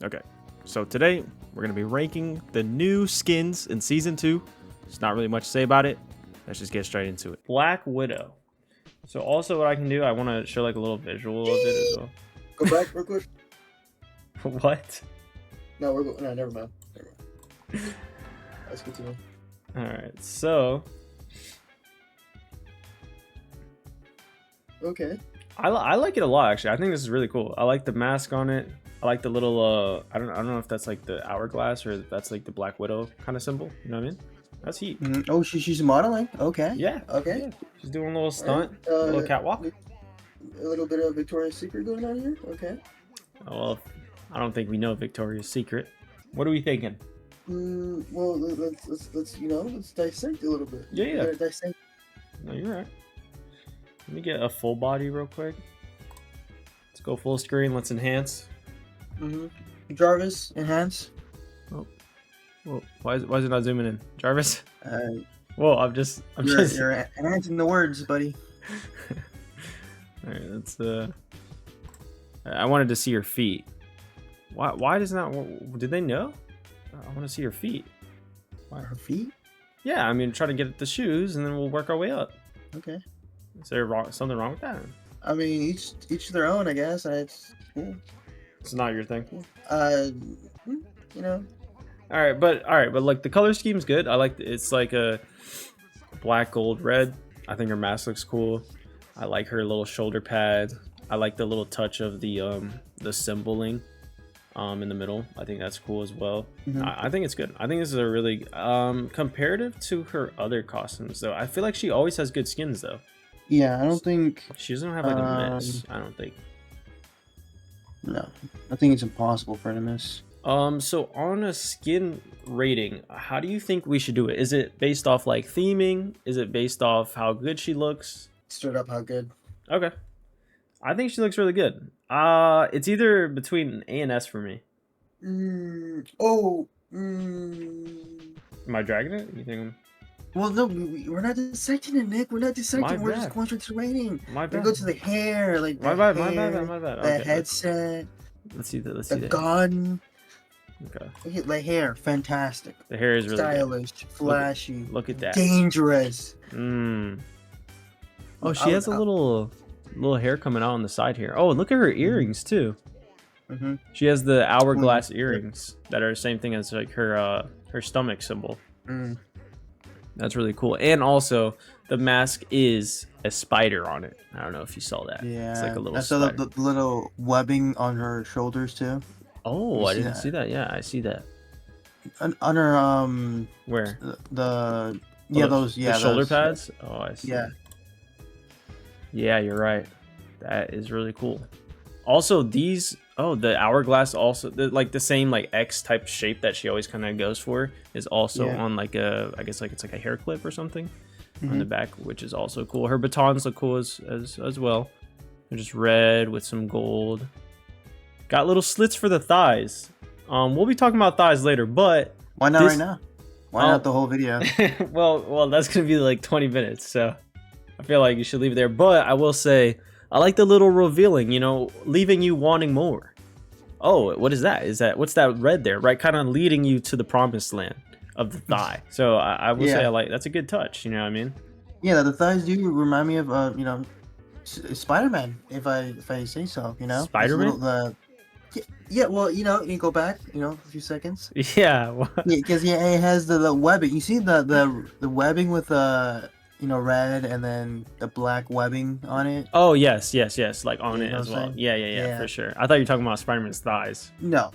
Okay, so today we're gonna be ranking the new skins in season 2. There's not really much to say about it. Let's just get straight into it. Black Widow. So also what I can do, I want to show like a little visual of it as well. Go back real quick. What? No, we're going. No, never mind. Let's continue. All right, so Okay. I like it a lot actually. I think this is really cool. I like the mask on it. I like the little I don't know if that's like the hourglass or if that's like the Black Widow kind of symbol. You know what I mean? That's heat. Oh, she's modeling. Okay. Yeah. Okay. Yeah. She's doing a little stunt, Right. a little catwalk. A little bit of Victoria's Secret going on here. Okay. Oh, well, I don't think we know Victoria's Secret. What are we thinking? Well, let's let's dissect a little bit. Yeah. Dissect. No, you're right. Let me get a full body real quick. Let's go full screen. Let's enhance. Jarvis, enhance. Whoa, why is it not zooming in, Jarvis? Well, I'm just. you're enhancing the words, buddy. All right, let's. I wanted to see your feet. Why does not? Did they know? I want to see your feet. Why? Her feet. Yeah, I mean, try to get at the shoes, and then we'll work our way up. Okay. Is there something wrong with that? I mean, each their own, I guess. It's cool. It's not your thing. You know. All right, but like the color scheme's good. I like it's like a black, gold, red. I think her mask looks cool. I like her little shoulder pad. I like the little touch of the symboling in the middle. I think that's cool as well. I think it's good. I think this is a really comparative to her other costumes though. I feel like she always has good skins though. Yeah, I don't think She doesn't have like a miss. I don't think. No, I think it's impossible for her to miss. So on a skin rating, how do you think we should do it? Is it based off like theming? Is it based off how good she looks? Straight up, how good? Okay. I think she looks really good. It's either between A and S for me. Am I dragging it? You think Well, no, we're not dissecting it, Nick. We're not dissecting. We're just going straight to the rating. My We bad. go to the hair, like My bad. the Okay, headset, let's see that. the gun. Okay. Look at the hair, fantastic. The hair is really stylish, flashy. Look at that. Dangerous. Oh, she has a little hair coming out on the side here. Oh, look at her earrings too. She has the hourglass earrings that are the same thing as like her stomach symbol. That's really cool. And also the mask is a spider on it. I don't know if you saw that. Yeah, It's like a little I saw spider. the little webbing on her shoulders too. Oh, I didn't see that. Yeah, I see that. On her Where? The shoulder those, pads. Oh, I see. Yeah. Yeah, you're right. That is really cool. Also, the hourglass also like the same like X type shape that she always kind of goes for is also on like I guess like it's like a hair clip or something on the back, which is also cool. Her batons look cool as well. They're just red with some gold. Got little slits for the thighs. We'll be talking about thighs later, but why not right now? Why not the whole video? well, that's gonna be like 20 minutes, so I feel like you should leave it there. But I will say, I like the little revealing, leaving you wanting more. Oh, what is that? What's that red there? Right, kind of leading you to the promised land of the thigh. So I will say, that's a good touch. You know what I mean? Yeah, the thighs do remind me of Spider-Man, if I say so. Spider-Man. Yeah, well, you go back, a few seconds. Yeah. Because it has the webbing. You see the webbing with red and then the black webbing on it. Oh yes, like on it as well. Saying? Yeah, for sure. I thought you were talking about Spider-Man's thighs. No.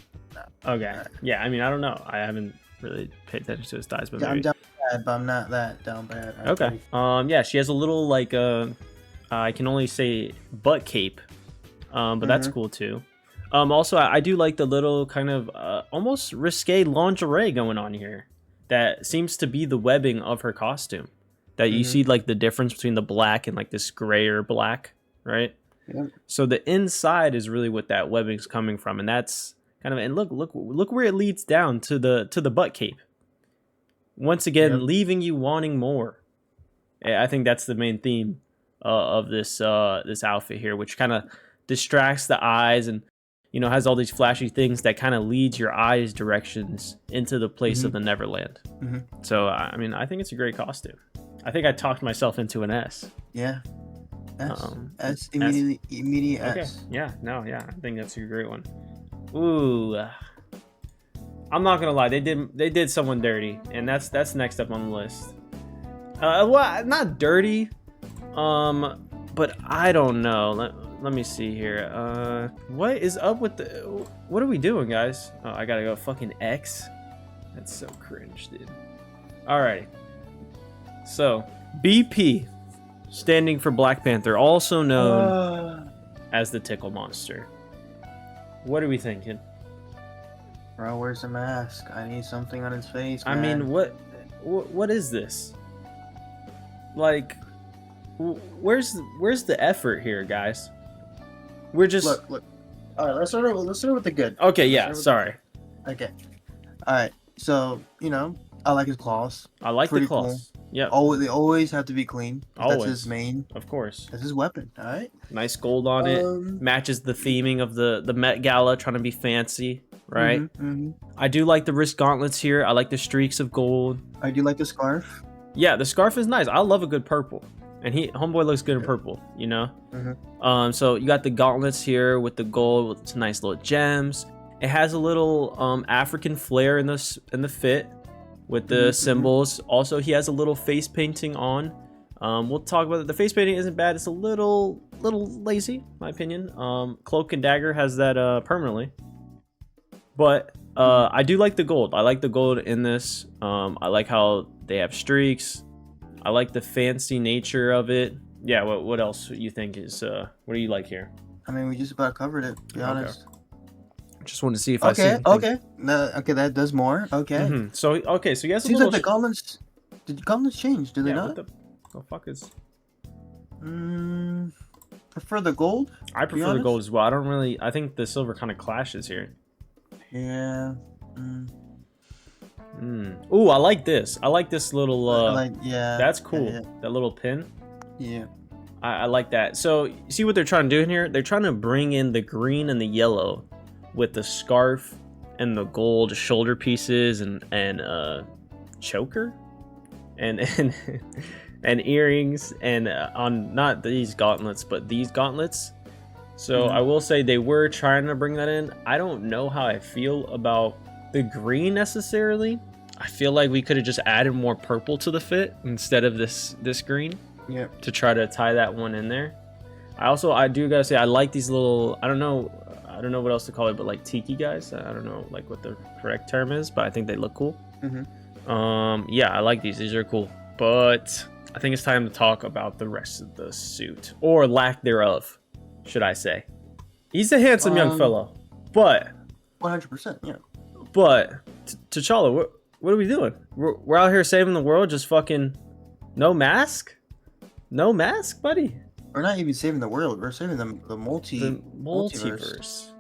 Okay. Yeah, I mean, I don't know. I haven't really paid attention to his thighs, but maybe. I'm down bad, but I'm not that down bad. Okay. Yeah, she has a little like I can only say butt cape, but that's cool too. Also, I do like the little kind of almost risque lingerie going on here. That seems to be the webbing of her costume. That you see like the difference between the black and like this grayer black, right? Yep. So the inside is really what that webbing's coming from, and that's kind of, and look where it leads down to the butt cape. Once again, leaving you wanting more. I think that's the main theme of this outfit here, which kind of distracts the eyes and you know, has all these flashy things that kind of leads your eyes directions into the place of the Neverland. So I mean, I think it's a great costume. I think I talked myself into an S. Yeah. S immediate okay. S. Yeah, no, yeah, I think that's a great one. Ooh, I'm not gonna lie, they did someone dirty, and that's next up on the list. Well, not dirty, but I don't know. Let me see here. What is up with the? What are we doing, guys? Oh, I gotta go fucking X. That's so cringe, dude. Alrighty. So BP, standing for Black Panther, also known as the Tickle Monster. What are we thinking? Bro, where's the mask? I need something on his face, man. I mean, what is this? Like, where's the effort here, guys? We're just look. All right, let's start with the good. Okay, yeah. Sorry. Okay. All right. So I like his claws. I like the claws. Cool. Yeah. They always have to be clean. Always. That's his main. Of course. That's his weapon. All right. Nice gold on it. Matches the theming of the Met Gala, trying to be fancy, right? I do like the wrist gauntlets here. I like the streaks of gold. I do like the scarf. Yeah, the scarf is nice. I love a good purple, and homeboy looks good in purple. You know. So you got the gauntlets here with the gold with some nice little gems. It has a little African flair in the fit with the symbols. Also, he has a little face painting on. We'll talk about it. The face painting isn't bad. It's a little lazy, in my opinion. Cloak and Dagger has that permanently. But I do like the gold. I like the gold in this. I like how they have streaks. I like the fancy nature of it. Yeah, what else you think is what do you like here? I mean, we just about covered it, to be honest. Just wanted to see if I see anything. Okay, that does more. Okay. So he has Seems like the gauntlets. Did the gauntlets change? Do they not? What the fuck is? Prefer the gold. I prefer the gold as well. I think the silver kind of clashes here. Yeah. Ooh, I like this. I like this little. Yeah. That's cool. Yeah. That little pin. Yeah. I like that. So you see what they're trying to do in here? They're trying to bring in the green and the yellow with the scarf and the gold shoulder pieces and choker and earrings and on not these gauntlets but these gauntlets. So I will say they were trying to bring that in. I don't know how I feel about the green necessarily. I feel like we could have just added more purple to the fit instead of this green. Yeah. To try to tie that one in there. I do gotta say I like these little, I don't know what else to call it, but like tiki guys. I don't know like what the correct term is, but I think they look cool. Yeah, I like these. These are cool. But I think it's time to talk about the rest of the suit, or lack thereof, should I say. He's a handsome young fellow, but 100%, yeah. But T'Challa, what are we doing? We're out here saving the world, just fucking no mask, buddy. We're not even saving the world. We're saving the multiverse.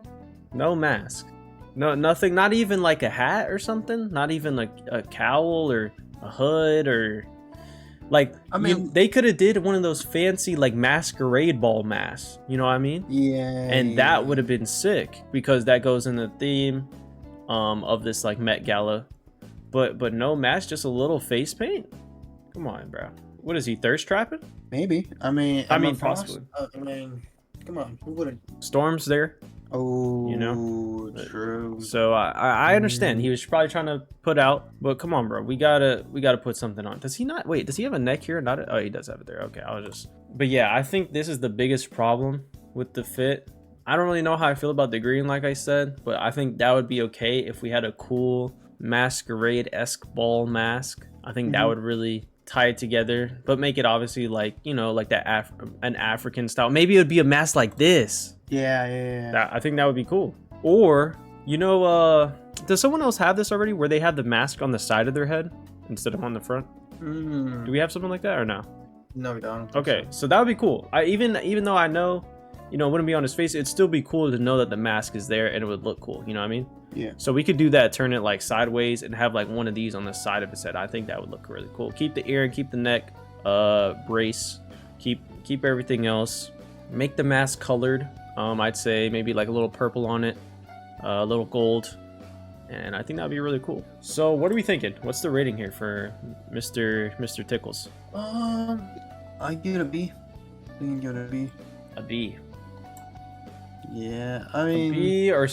No mask. No, nothing. Not even like a hat or something. Not even like a cowl or a hood or like. I mean, they could have did one of those fancy like masquerade ball masks. You know what I mean? Yeah. And that would have been sick because that goes in the theme of this like Met Gala. But no mask, just a little face paint. Come on, bro. What is he, thirst trapping? Maybe. I mean, possibly. Come on. Who wouldn't? Storm's there. Oh, you know, true. So I understand he was probably trying to put out, but come on, bro, we gotta put something on. Does he not? Wait, does he have a neck here? Oh, he does have it there. Okay, But yeah, I think this is the biggest problem with the fit. I don't really know how I feel about the green, like I said, but I think that would be okay if we had a cool masquerade-esque ball mask. I think that would really tie it together, but make it obviously like, you know, like that an African style. Maybe it would be a mask like this. Yeah. I think that would be cool. Or, you know, does someone else have this already where they have the mask on the side of their head instead of on the front? Do we have something like that or no? No, we don't. Okay, so that would be cool. Even though I know, you know, it wouldn't be on his face, it'd still be cool to know that the mask is there and it would look cool. You know what I mean? Yeah. So we could do that, turn it like sideways and have like one of these on the side of his head. I think that would look really cool. Keep the ear and keep the neck brace. Keep everything else. Make the mask colored. I'd say maybe like a little purple on it, a little gold, and I think that'd be really cool. So what are we thinking? What's the rating here for Mr. Tickles? I give it a B. I think give it a B. A B. Yeah, I mean, A B or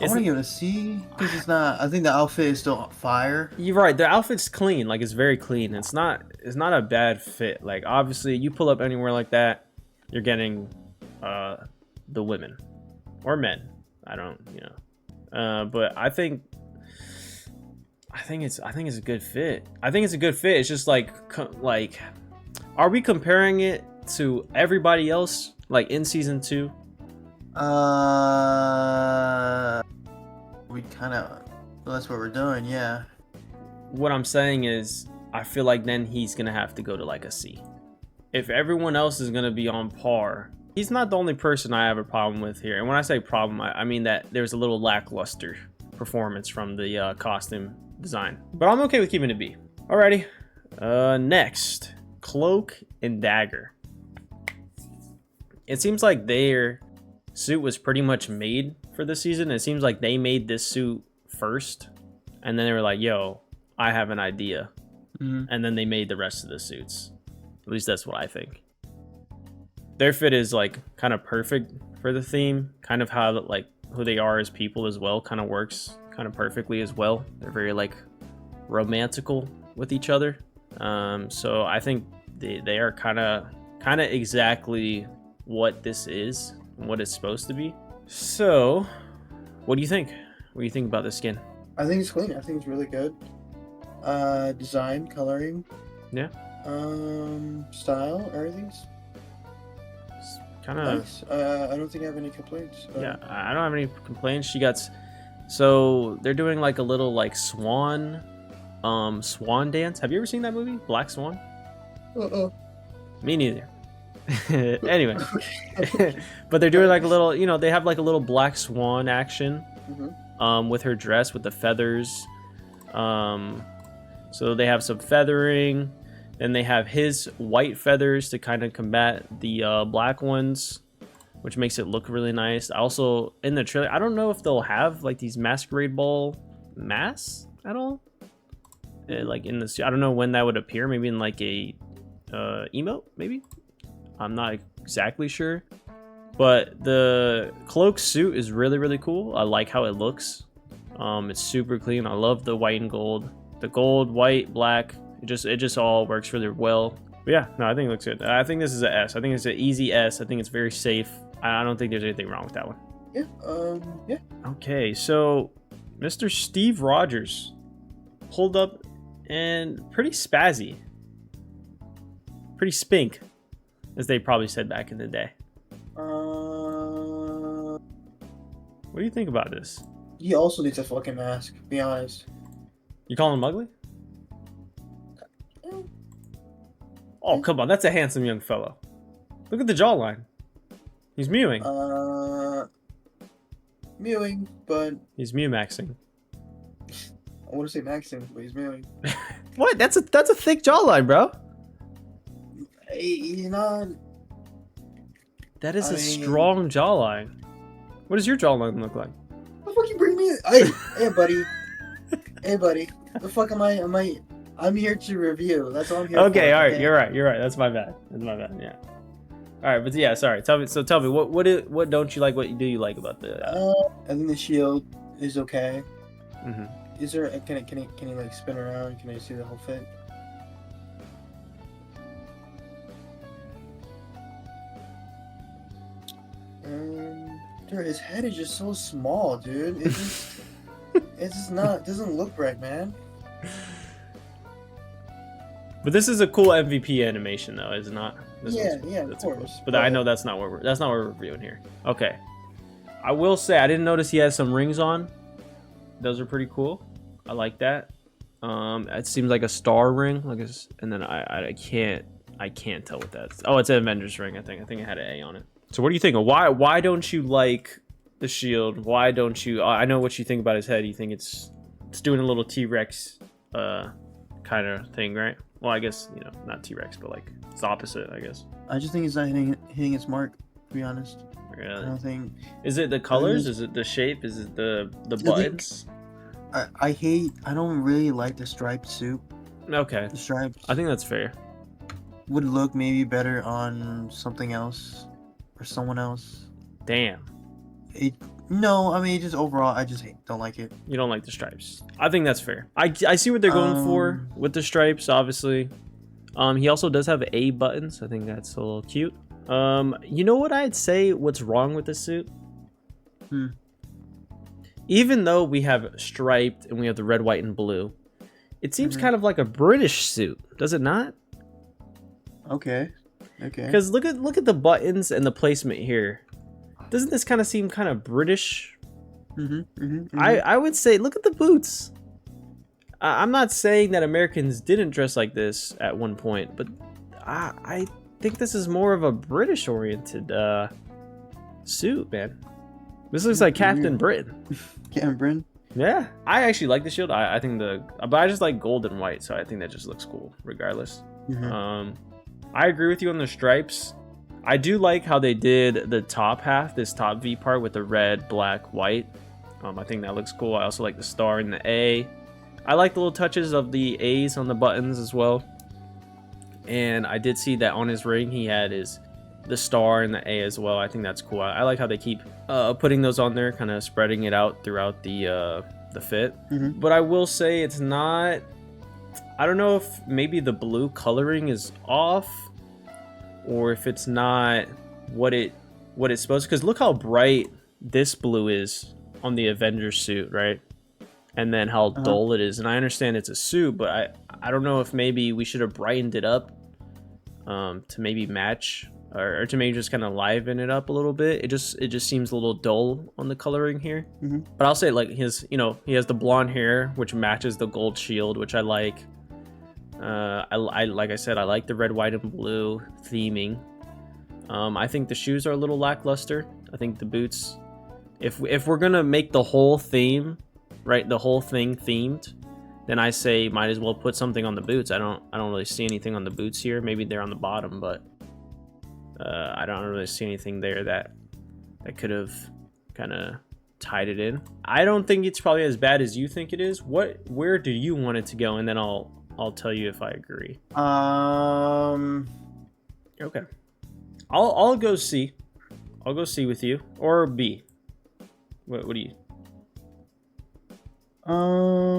I want to give it a C because it's not. I think the outfit is still fire. You're right. The outfit's clean. Like, it's very clean. It's not a bad fit. Like, obviously, you pull up anywhere like that, you're getting the women or men. I don't, but I think it's a good fit. I think it's a good fit. It's just like are we comparing it to everybody else like in season 2? We kind of. Well, that's what we're doing. Yeah. What I'm saying is, I feel like then he's gonna have to go to like a C. If everyone else is gonna be on par, he's not the only person I have a problem with here. And when I say problem, I mean that there's a little lackluster performance from the costume design. But I'm okay with keeping it B. Alrighty. Next, Cloak and Dagger. It seems like their suit was pretty much made for this season. It seems like they made this suit first, and then they were like, yo, I have an idea. And then they made the rest of the suits. At least that's what I think. Their fit is like kind of perfect for the theme. Kind of how like who they are as people as well kind of works kind of perfectly as well. They're very like romantical with each other. So I think they are kind of exactly what this is and what it's supposed to be. So what do you think? What do you think about this skin? I think it's clean. I think it's really good. Design, coloring. Yeah. Style, everything's kind of nice. I don't think I have any complaints. Yeah, I don't have any complaints. So they're doing like a little like swan dance. Have you ever seen that movie, Black Swan? Me neither. Anyway, but they're doing like a little, they have like a little Black Swan action, with her dress with the feathers. So they have some feathering. Then they have his white feathers to kind of combat the black ones, which makes it look really nice. Also, in the trailer, I don't know if they'll have like these masquerade ball masks at all. Like in the, I don't know when that would appear. Maybe in like a emote, maybe. I'm not exactly sure. But the cloak suit is really, really cool. I like how it looks. It's super clean. I love the white and gold. The gold, white, black. It just all works really well. But yeah, no, I think it looks good. I think this is an S. I think it's an easy S. I think it's very safe. I don't think there's anything wrong with that one. Yeah. Yeah. Okay, so Mr. Steve Rogers pulled up and pretty spazzy. Pretty spink, as they probably said back in the day. What do you think about this? He also needs a fucking mask, be honest. You calling him ugly? Oh, come on. That's a handsome young fellow. Look at the jawline. He's mewing. Mewing, but... He's mew-maxing. I want to say maxing, but he's mewing. What? That's a thick jawline, bro. He's not... That is a strong jawline. What does your jawline look like? What the fuck you bring me in? Hey, buddy. Hey, buddy. The fuck am I... I'm here to review. That's all I'm here for. Okay, all right. Okay? You're right. That's my bad. Yeah. All right, but yeah, sorry. Tell me. What don't you like? What do you like about the? I think the shield is okay. Mm-hmm. Is there? Can you like spin around? Can I see the whole fit? Dude, his head is just so small, dude. It's just not. It doesn't look right, man. But this is a cool MVP animation, though, is it not? Yeah, of course. Cool. But I know that's not what we're reviewing here. Okay, I will say I didn't notice he has some rings on. Those are pretty cool. I like that. It seems like a star ring, and then I can't tell what that's. Oh, it's an Avengers ring. I think it had an A on it. So what do you think? Why don't you like the shield? Why don't you? I know what you think about his head. You think it's doing a little T-Rex kind of thing, right? Well, I guess, not T-Rex, but like it's the opposite, I guess. I just think it's not hitting its mark. To be honest, I Really? don't think. Is it the colors? Is it the shape? Is it the buttons? I hate. I don't really like the striped suit. Okay, The stripes I think that's fair. would look maybe better on something else or someone else. Damn, It no, I mean just overall, I just don't like it. you don't like the stripes. I think that's fair. I see what they're going for with the stripes, obviously. He also does have A buttons. I think that's a little cute. You know what I'd say? What's wrong with this suit? Even though we have striped and we have the red, white, and blue, it seems kind of like a British suit, does it not? Okay. Okay. Because look at the buttons and the placement here. Doesn't this kind of seem kind of British? I would say look at the boots. I'm not saying that Americans didn't dress like this at one point, but I think this is more of a British-oriented suit, man. This looks like Captain Britain. Captain Britain. Yeah, I actually like the shield. I think but I just like gold and white, so I think that just looks cool regardless. I agree with you on the stripes. I do like how they did the top half, this top V part with the red, black, white. I think that looks cool. I also like the star and the A. I like the little touches of the A's on the buttons as well. And I did see that on his ring he had the star and the A as well. I think that's cool. I like how they keep putting those on there, kind of spreading it out throughout the fit. But I will say it's not. I don't know if maybe the blue coloring is off, or if it's not what it's supposed to. Because look how bright this blue is on the Avengers suit, right? And then how dull it is. And I understand it's a suit, but I don't know if maybe we should have brightened it up to maybe match, or to maybe just kind of liven it up a little bit. It just seems a little dull on the coloring here. But I'll say, like, he has the blonde hair, which matches the gold shield, which I like. I like I said, I like the red, white, and blue theming. I think the shoes are a little lackluster. I think the boots, if we're gonna make the whole theme, right, the whole thing themed, then I say might as well put something on the boots. I don't really see anything on the boots here. Maybe they're on the bottom, but I don't really see anything there that could have kind of tied it in. I don't think it's probably as bad as you think it is. Where do you want it to go? And then I'll tell you if I agree. Okay. I'll go C. I'll go C with you, or B. What do you?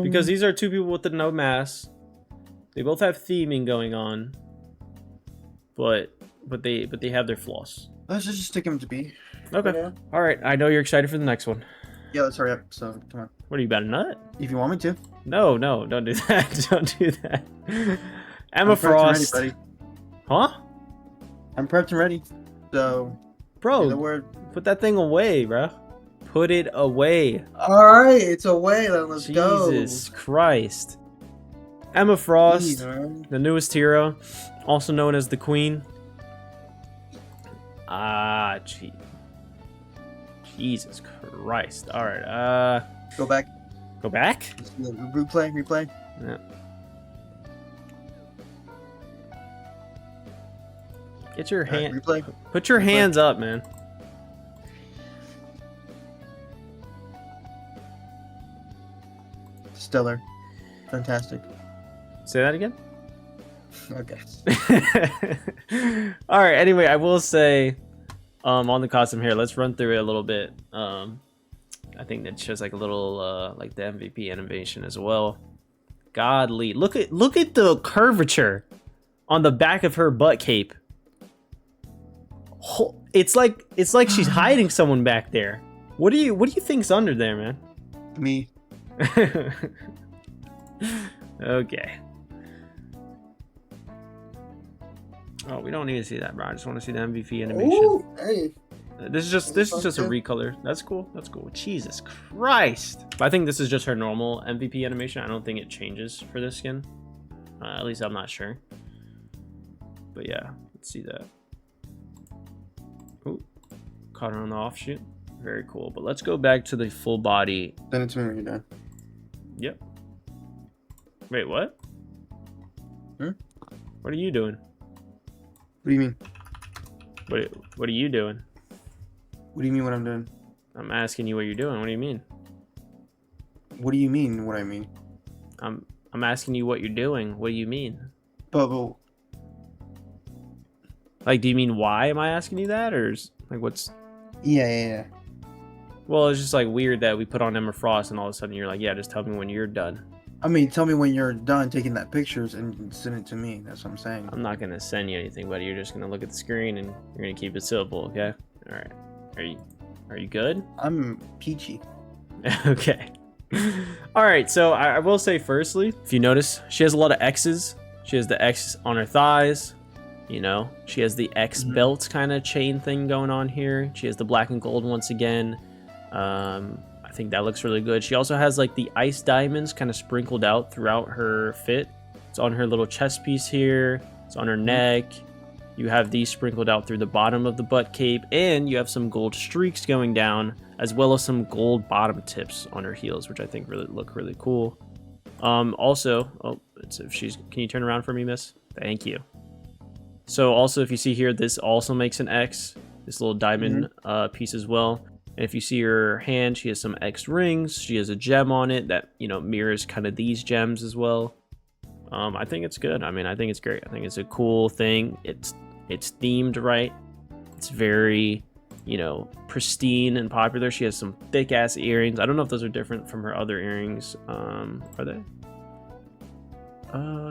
Because these are two people with the no mask. They both have theming going on, but they have their flaws. Let's just stick him to B. Okay. Yeah. All right. I know you're excited for the next one. Yeah, let's hurry up. So come on. What are you, about a nut? If you want me to. No, don't do that. Don't do that. Emma Frost. Ready, huh? I'm prepped and ready. So, bro, the word. Put that thing away, bro. Put it away. All right, it's away. Then let's go. Jesus Christ. Emma Frost, the newest hero, also known as the Queen. Gee. Jesus Christ. All right. Go back. Go back? Replay. Yeah. Get your hand. Replay. Put your hands up, man. Stellar. Fantastic. Say that again? Okay. All right. Anyway, I will say, on the costume here, let's run through it a little bit. I think that shows like a little, like the MVP animation as well. Godly, look at the curvature on the back of her butt cape. It's like she's hiding someone back there. What do you think's under there, man? Me. Okay. Oh, we don't need to see that, bro. I just want to see the MVP animation. Ooh, hey. This is just a recolor. That's cool. Jesus Christ. But I think this is just her normal MVP animation. I don't think it changes for this skin. At least I'm not sure. But yeah, let's see that. Ooh, caught her on the offshoot. Very cool. But let's go back to the full body. Send it to me when you're done. Yep. Wait, what? Hmm? What are you doing? What do you mean? What are you doing? What do you mean what I'm doing? I'm asking you what you're doing. What do you mean? What do you mean what I mean? I'm asking you what you're doing. What do you mean? But Like, do you mean why am I asking you that, or like what's? yeah. Well, it's just like weird that we put on Emma Frost and all of a sudden you're like, yeah, just tell me when you're done. I mean, tell me when you're done taking that pictures and send it to me. That's what I'm saying. I'm not gonna send you anything, buddy. You're just gonna look at the screen and you're gonna keep it simple, okay? All right. Are you good? I'm peachy. Okay. All right. So I will say, firstly, if you notice, she has a lot of X's. She has the X on her thighs. You know, she has the X belt kind of chain thing going on here. She has the black and gold once again. I think that looks really good. She also has like the ice diamonds kind of sprinkled out throughout her fit. It's on her little chest piece here. It's on her neck. You have these sprinkled out through the bottom of the butt cape, and you have some gold streaks going down, as well as some gold bottom tips on her heels, which I think really look really cool. Also, can you turn around for me, miss? Thank you. So also, if you see here, this also makes an X, this little diamond piece as well. And if you see her hand, she has some X rings. She has a gem on it that, you know, mirrors kind of these gems as well. I think it's good. I mean, I think it's great. I think it's a cool thing. It's themed right. It's very, you know, pristine and popular. She has some thick ass earrings. I don't know if those are different from her other earrings. Are they?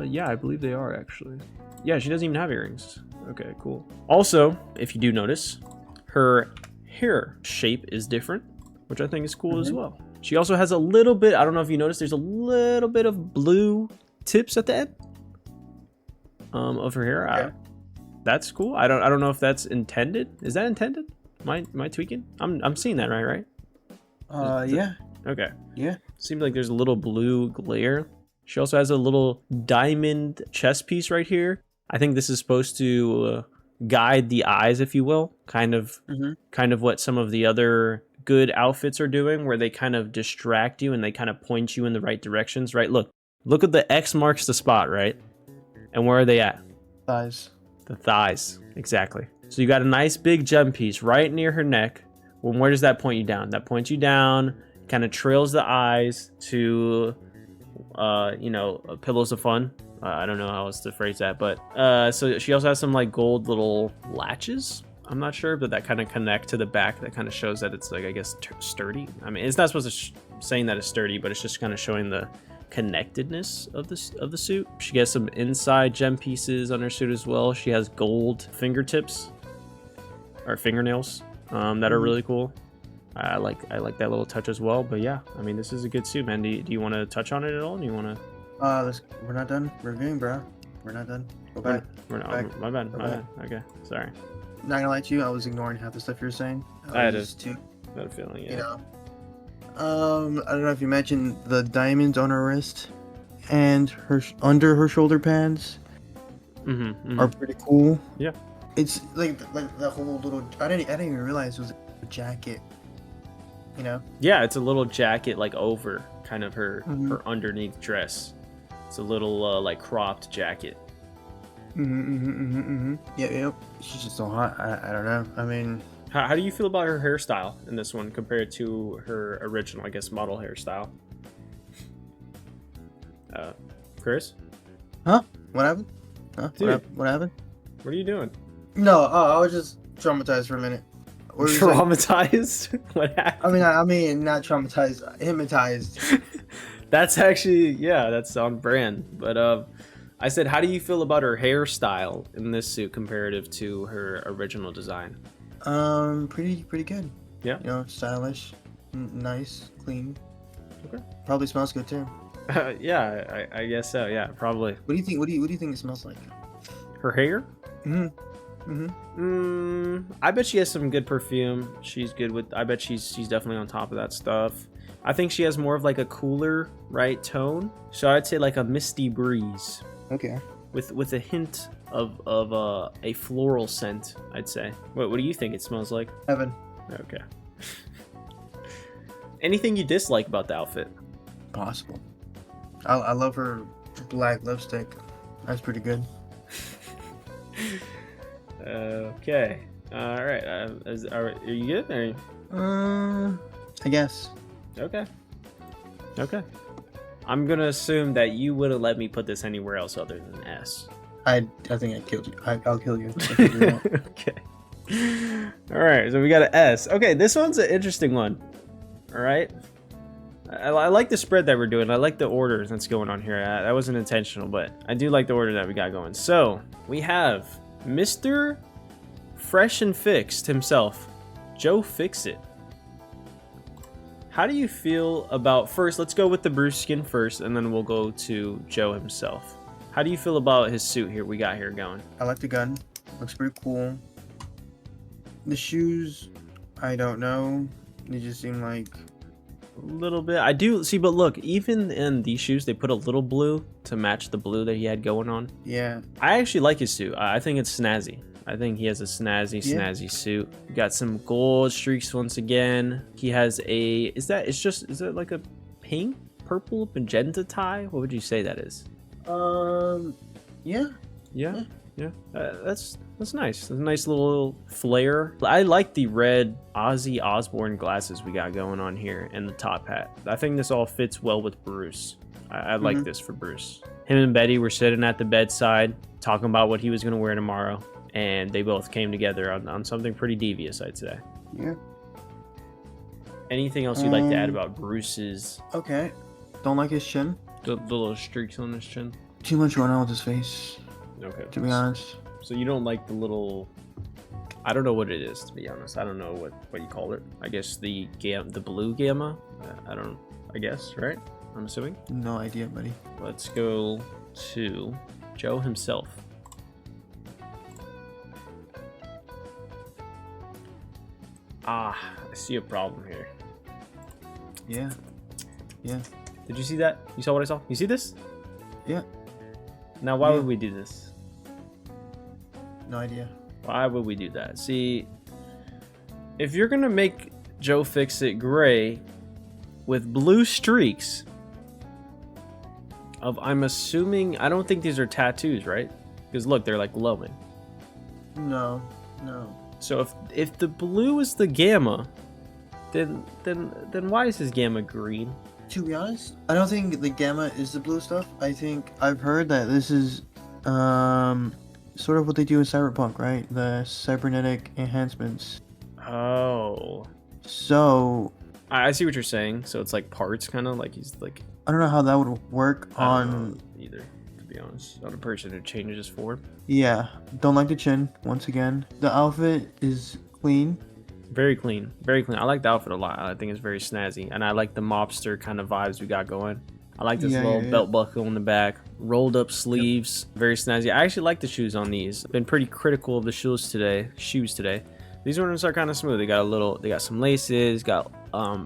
Yeah, I believe they are actually. Yeah, she doesn't even have earrings. Okay, cool. Also, if you do notice, her hair shape is different, which I think is cool as well. She also has a little bit, I don't know if you noticed, there's a little bit of blue tips at the end of her hair. Okay. That's cool. I don't know if that's intended. Is that intended? Am I tweaking? I'm seeing that right? Yeah. Okay. Yeah. Seems like there's a little blue glare. She also has a little diamond chest piece right here. I think this is supposed to guide the eyes, if you will, kind of what some of the other good outfits are doing, where they kind of distract you and they kind of point you in the right directions, right? Look at the X marks the spot, right? And where are they at? Thighs. The thighs, exactly. So you got a nice big gem piece right near her neck. Well, where does that point you down? That points you down, kind of trails the eyes to, you know, pillows of fun. I don't know how else to phrase that, but so she also has some like gold little latches. I'm not sure, but that kind of connect to the back. That kind of shows that it's like, I guess, sturdy. I mean, it's not supposed to saying that it's sturdy, but it's just kind of showing the connectedness of the suit. She has some inside gem pieces on her suit as well. She has gold fingertips or fingernails that are really cool. I like that little touch as well. But yeah, I mean, this is a good suit, man. Do you want to touch on it at all? Do you want to? We're not done reviewing, bro. We're not done. Go back. We're not. Back. My bad. Okay, sorry. Not gonna lie to you, I was ignoring half the stuff you were saying. I had just too, a feeling, yeah. you know. I don't know if you mentioned the diamonds on her wrist and her under her shoulder pads are pretty cool. Yeah. It's like the whole little. I didn't even realize it was a jacket. You know. Yeah, it's a little jacket like over kind of her underneath dress. It's a little like cropped jacket. Yep. She's just so hot. I don't know. I mean, how do you feel about her hairstyle in this one compared to her original, I guess, model hairstyle? Chris? Huh? What happened? Huh? Dude. What happened? What are you doing? No, I was just traumatized for a minute. Traumatized? What happened? I mean, not traumatized, hypnotized. That's actually, yeah, that's on brand. But I said, how do you feel about her hairstyle in this suit comparative to her original design? Pretty good. Yeah. You know, stylish, nice, clean. Okay. Probably smells good too. Yeah, I guess so. Yeah, probably. What do you think? What do you think it smells like? Her hair? I bet she has some good perfume. She's good with. I bet she's definitely on top of that stuff. I think she has more of like a cooler, right, tone. So I'd say like a misty breeze. Okay. With a hint of a floral scent, I'd say. What do you think it smells like? Heaven. Okay. Anything you dislike about the outfit? Possible. I love her black lipstick. That's pretty good. Okay. All right. Are you good? I guess. Okay. Okay. I'm gonna assume that you wouldn't let me put this anywhere else other than S. I think I killed you. I'll kill you. If you do that. Okay. All right. So we got an S. Okay. This one's an interesting one. All right. I like the spread that we're doing. I like the order that's going on here. That wasn't intentional, but I do like the order that we got going. So we have Mr. Fresh and Fixed himself, Joe Fixit. How do you feel about, first, let's go with the Bruce skin first, and then we'll go to Joe himself. How do you feel about his suit here we got here going? I like the gun. Looks pretty cool. The shoes, I don't know. They just seem like... A little bit. I do see, but look, even in these shoes, they put a little blue to match the blue that he had going on. Yeah. I actually like his suit. I think it's snazzy. I think he has a snazzy suit. Got some gold streaks once again. He has a, is it like a pink, purple, magenta tie? What would you say that is? Yeah. Yeah. That's nice. That's a nice little flare. I like the red Ozzy Osbourne glasses we got going on here and the top hat. I think this all fits well with Bruce. I like this for Bruce. Him and Betty were sitting at the bedside talking about what he was going to wear tomorrow. And they both came together on something pretty devious, I'd say. Yeah. Anything else you'd like to add about Bruce's? Okay. Don't like his chin. The little streaks on his chin? Too much going on with his face. Okay. To be honest. So you don't like the little... I don't know what it is, to be honest. I don't know what you call it. I guess the blue gamma? I guess, right? I'm assuming? No idea, buddy. Let's go to Joe himself. I see a problem here. Yeah. Did you see that? You saw what I saw? You see this? Yeah. Now, why would we do this? No idea. Why would we do that? See, if you're gonna make Joe Fixit gray with blue streaks I'm assuming, I don't think these are tattoos, right? Because look, they're like glowing. No. So if the blue is the gamma, then why is his gamma green? To be honest, I don't think the gamma is the blue stuff. I think I've heard that this is sort of what they do in Cyberpunk, right? The cybernetic enhancements. Oh. So I see what you're saying. So it's like parts, kind of like he's like. I don't know how that would work on either, to be honest, on a person who changes his form. Yeah, don't like the chin once again. The outfit is clean. Very clean. I like the outfit a lot. I think it's very snazzy, and I like the mobster kind of vibes we got going. I like this little belt buckle in the back, rolled up sleeves, very snazzy. I actually like the shoes on these. Been pretty critical of the shoes today. These ones are kind of smooth. They got some laces, got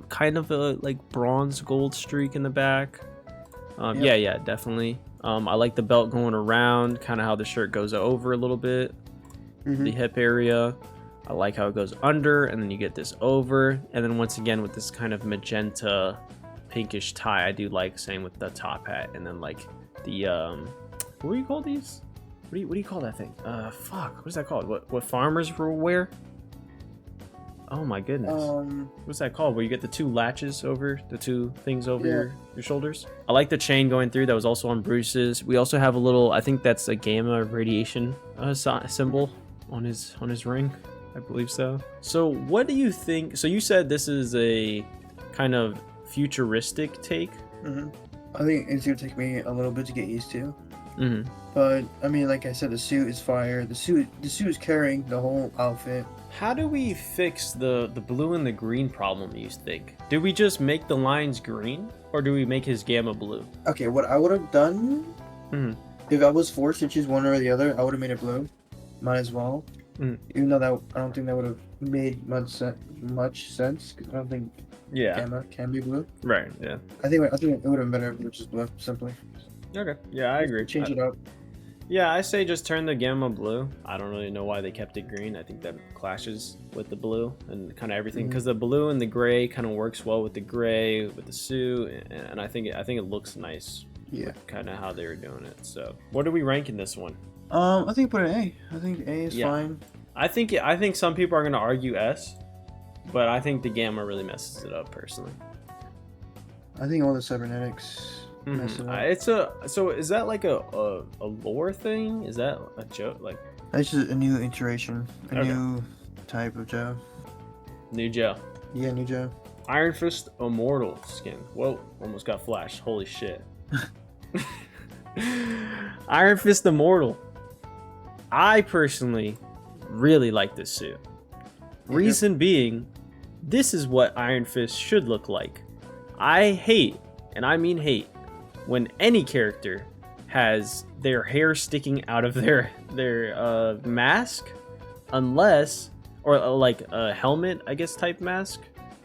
kind of a like bronze gold streak in the back. Yeah, definitely. I like the belt going around, kind of how the shirt goes over a little bit, the hip area. I like how it goes under, and then you get this over, and then once again with this kind of magenta pinkish tie. I do like, same with the top hat, and then like the what do you call these? What do you call that thing? What is that called? What farmers wear? Oh my goodness. What's that called? Where you get the two latches over, the two things over your shoulders? I like the chain going through. That was also on Bruce's. We also have a little, I think that's a gamma radiation symbol on his ring. I believe so. So what do you think? So you said this is a kind of futuristic take. I think it's gonna take me a little bit to get used to. But I mean, like I said, the suit is fire. The suit is carrying the whole outfit. How do we fix the blue and the green problem, you think? Do we just make the lines green, or do we make his gamma blue? Okay, what I would have done, if I was forced to choose one or the other, I would have made it blue. Might as well. Even though that I don't think that would have made much sense, because I don't think gamma can be blue. Right. Yeah. I think it would have been better if it was just blue, simply. Okay. Yeah, I agree. Change it up. Yeah, I say just turn the gamma blue. I don't really know why they kept it green. I think that clashes with the blue and kind of everything, because the blue and the gray kind of works well with the gray, with the suit, and I think it looks nice. Yeah. Kind of how they were doing it. So, what are we ranking this one? I think put an A. I think A is fine. I think some people are gonna argue S, but I think the Gamma really messes it up personally. I think all the cybernetics mess it up. So is that like a lore thing? Is that a joke? Like that's just a new iteration, new type of Joe. New Joe. Yeah, new Joe. Iron Fist Immortal skin. Whoa, almost got flashed. Holy shit. Iron Fist Immortal. I personally really like this suit. Reason being, this is what Iron Fist should look like. I hate, and I mean hate, when any character has their hair sticking out of their mask, unless, or like a helmet, I guess, type mask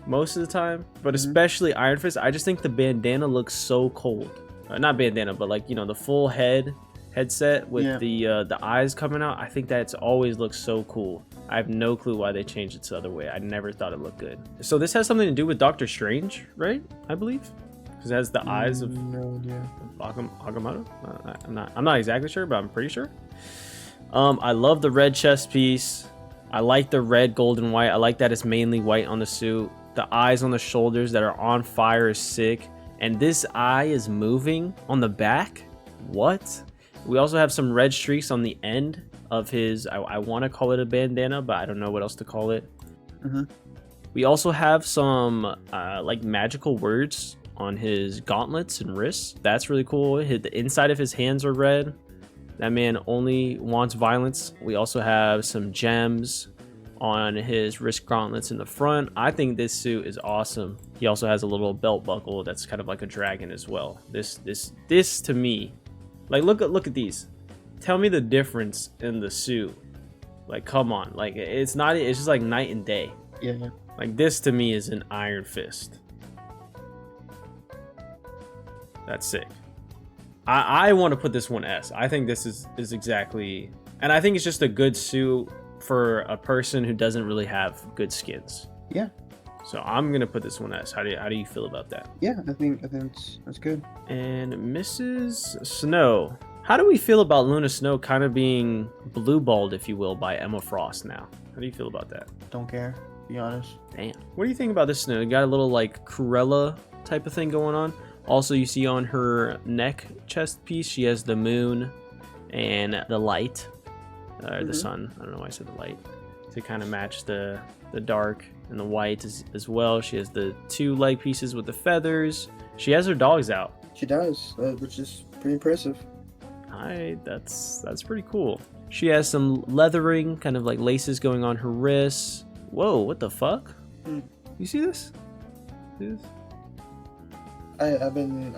most of the time, but especially Iron Fist. I just think the bandana looks so cold. Not bandana, but like, you know, the full headset with the eyes coming out. I think that's always looks so cool. I have no clue why they changed it the other way. I never thought it looked good. So this has something to do with Doctor Strange, right? I believe, because it has the eyes of Agamotto. I'm not exactly sure, but I'm pretty sure. I love the red chest piece. I like the red, gold, and white. I like that it's mainly white on the suit. The eyes on the shoulders that are on fire is sick. And this eye is moving on the back. What? We also have some red streaks on the end of his, I want to call it a bandana, but I don't know what else to call it. We also have some like magical words on his gauntlets and wrists. That's really cool. The inside of his hands are red. That man only wants violence. We also have some gems on his wrist gauntlets in the front. I think this suit is awesome. He also has a little belt buckle that's kind of like a dragon as well. This to me, like look at these. Tell me the difference in the suit. Like, come on, like it's just like night and day. Yeah. Like this to me is an Iron Fist. That's sick. I want to put this one S. I think this is exactly, and I think it's just a good suit for a person who doesn't really have good skins. Yeah. So I'm gonna put this one S. How do you feel about that? Yeah, I think that's good. And Mrs. Snow. How do we feel about Luna Snow kind of being blue-balled, if you will, by Emma Frost now? How do you feel about that? Don't care, to be honest. Damn. What do you think about this Snow? You got a little like Cruella type of thing going on. Also, you see on her neck chest piece, she has the moon and the light, or the sun. I don't know why I said the light, to kind of match the dark and the white as well. She has the two leg pieces with the feathers. She has her dogs out. She does, which is pretty impressive. That's pretty cool. She has some leathering, kind of like laces going on her wrists. Whoa, what the fuck? You see this? I've been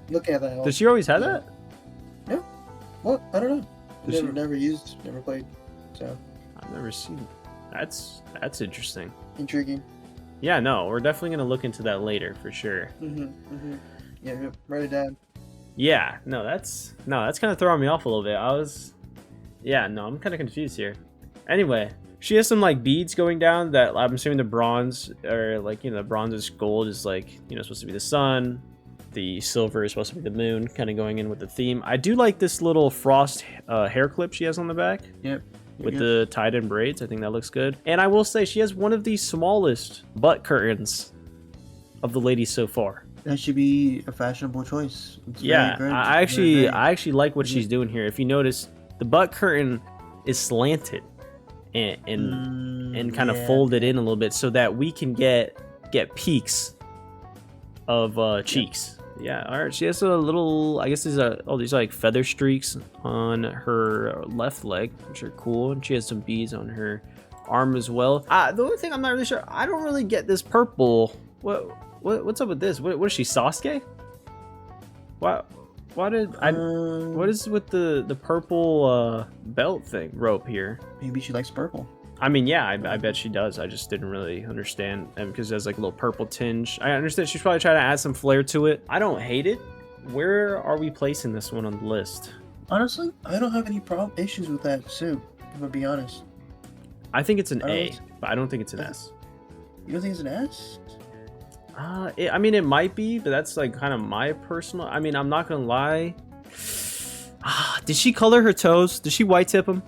looking at that. Did she always have that? Yeah. Well, I don't know. Never played. So I've never seen. That's interesting. Intriguing. Yeah, no, we're definitely gonna look into that later for sure. Yeah, write it down. Yeah, no, that's kind of throwing me off a little bit. I'm kind of confused here. Anyway, she has some like beads going down that I'm assuming the bronze, or like, you know, the bronze is gold is like, you know, supposed to be the sun. The silver is supposed to be the moon, kind of going in with the theme. I do like this little Frost hair clip she has on the back. Yep. With the tied-in braids. I think that looks good. And I will say she has one of the smallest butt curtains of the ladies so far. That should be a fashionable choice. Yeah, I actually like what she's doing here. If you notice, the butt curtain is slanted and kind of folded in a little bit so that we can get peaks of cheeks. Yeah, all right. She has a little, I guess these are these like feather streaks on her left leg, which are cool, and she has some beads on her arm as well. The only thing I'm not really sure, I don't really get this purple. What's up with this? What is she, Sasuke? Why did I? What is with the purple belt thing rope here? Maybe she likes purple. I mean, yeah, I bet she does. I just didn't really understand, and because it has like a little purple tinge. I understand she's probably trying to add some flair to it. I don't hate it. Where are we placing this one on the list? Honestly, I don't have any issues with that suit, if I'll be honest. I think it's an A, but I don't think it's an S. You don't think it's an S? I mean, it might be, but that's like kind of my personal. I mean, I'm not gonna lie. Did she color her toes? Did she white tip them?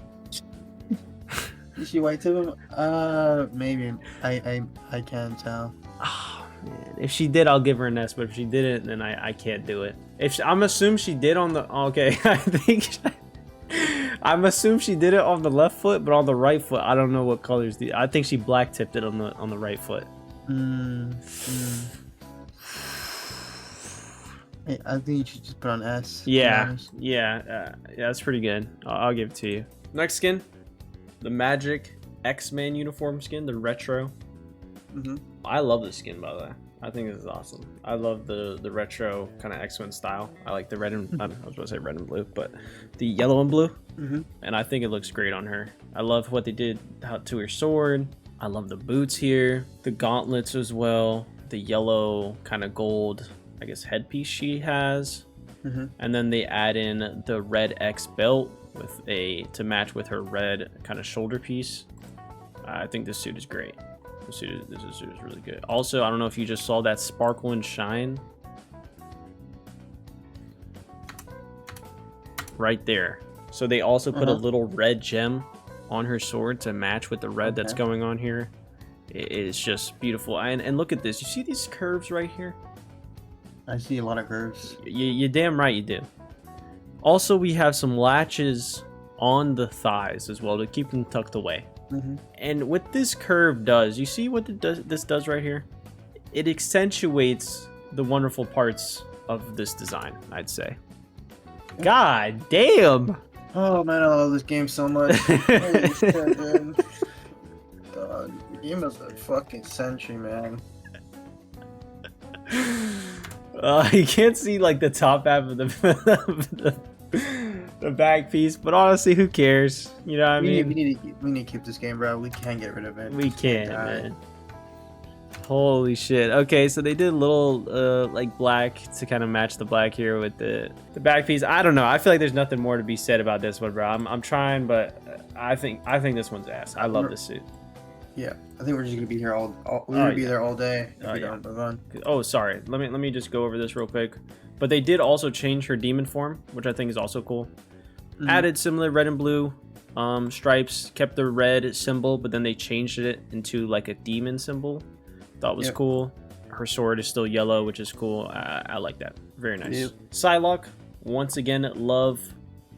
Did she white tip him? Maybe. I can't tell. Oh, man. If she did, I'll give her an S, but if she didn't, then I can't do it. I'm assuming she did on the... Okay, I think... I'm assuming she did it on the left foot, but on the right foot, I don't know what colors the... I think she black tipped it on the right foot. I think you should just put on S. Yeah, that's pretty good. I'll give it to you. Next skin, the Magic X-Men uniform skin, the retro. I love this skin, by the way. I think this is awesome. I love the retro kind of X-Men style. I like the red and I was going to say red and blue, but the yellow and blue. And I think it looks great on her. I love what they did to her sword. I love the boots here, the gauntlets as well, the yellow kind of gold, I guess, headpiece she has. And then they add in the red X belt with to match with her red kind of shoulder piece. I think this suit is great. This suit is really good. Also, I don't know if you just saw that sparkle and shine right there. So they also put a little red gem on her sword to match with the red that's going on here. It's just beautiful. And look at this. You see these curves right here? I see a lot of curves. You're damn right you do. Also, we have some latches on the thighs as well to keep them tucked away. And what this curve does, you see what this does right here? It accentuates the wonderful parts of this design, I'd say. God damn! Oh man, I love this game so much. Holy shit, dude. The game is a fucking century, man. You can't see like the top half of the back piece, but honestly, who cares? You know what I mean? We need to keep this game, bro. We can't get rid of it. We can't, man. Holy shit. Okay, so they did a little like black to kind of match the black here with the back piece. I don't know. I feel like there's nothing more to be said about this one, bro. I'm trying, but I think this one's ass. I love this suit. Yeah, I think we're just gonna be here we're gonna be there all day if we don't move on. Oh, sorry. Let me just go over this real quick. But they did also change her demon form, which I think is also cool. Added similar red and blue stripes, kept the red symbol, but then they changed it into like a demon symbol. Thought was cool. Her sword is still yellow, which is cool. I like that. Very nice. Psylocke, once again, love.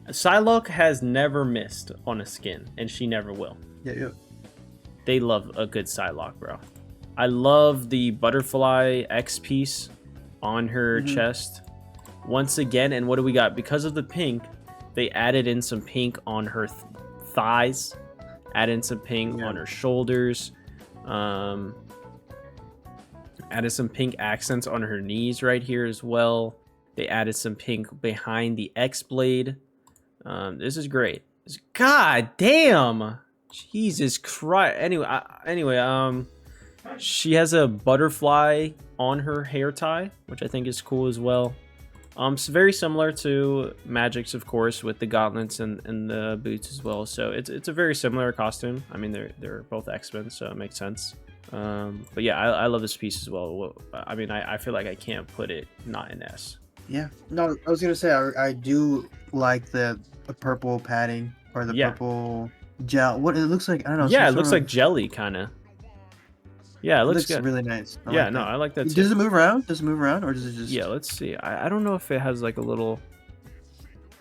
Psylocke has never missed on a skin, and she never will. They love a good Psylocke, bro. I love the butterfly X piece on her chest. Once again, and what do we got? Because of the pink, they added in some pink on her thighs. Added in some pink on her shoulders. Added some pink accents on her knees right here as well. They added some pink behind the X blade. This is great. God damn! Jesus Christ. Anyway, she has a butterfly on her hair tie, which I think is cool as well. It's very similar to Magic's, of course, with the gauntlets and the boots as well. So it's a very similar costume. I mean, they're both X-Men, so it makes sense. But yeah, I love this piece as well. I mean, I feel like I can't put it not in S. Yeah. No, I was gonna say I do like the purple padding or the purple gel. What it looks like, I don't know. Yeah, it looks like jelly, kind of. Yeah, it looks good. Really nice. I like that too. Does it move around? Does it move around, or does it just... Yeah, let's see. I don't know if it has like a little...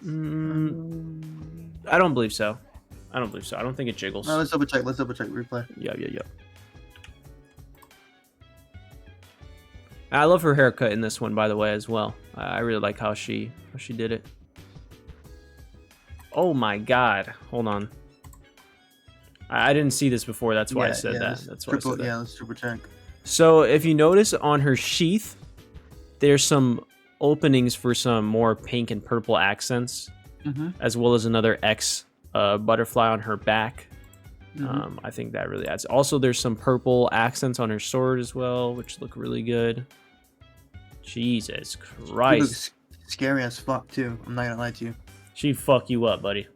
I don't believe so. I don't think it jiggles. No, let's double check. Replay. Yeah. I love her haircut in this one, by the way, as well. I really like how she did it. Oh my god. Hold on. I didn't see this before. That's why I said that. That's why I said that. Yeah, let's triple check. So if you notice on her sheath, there's some openings for some more pink and purple accents, as well as another X butterfly on her back. I think that really adds. Also, there's some purple accents on her sword as well, which look really good. Jesus Christ. She looks scary as fuck, too. I'm not gonna lie to you. She'd fuck you up, buddy.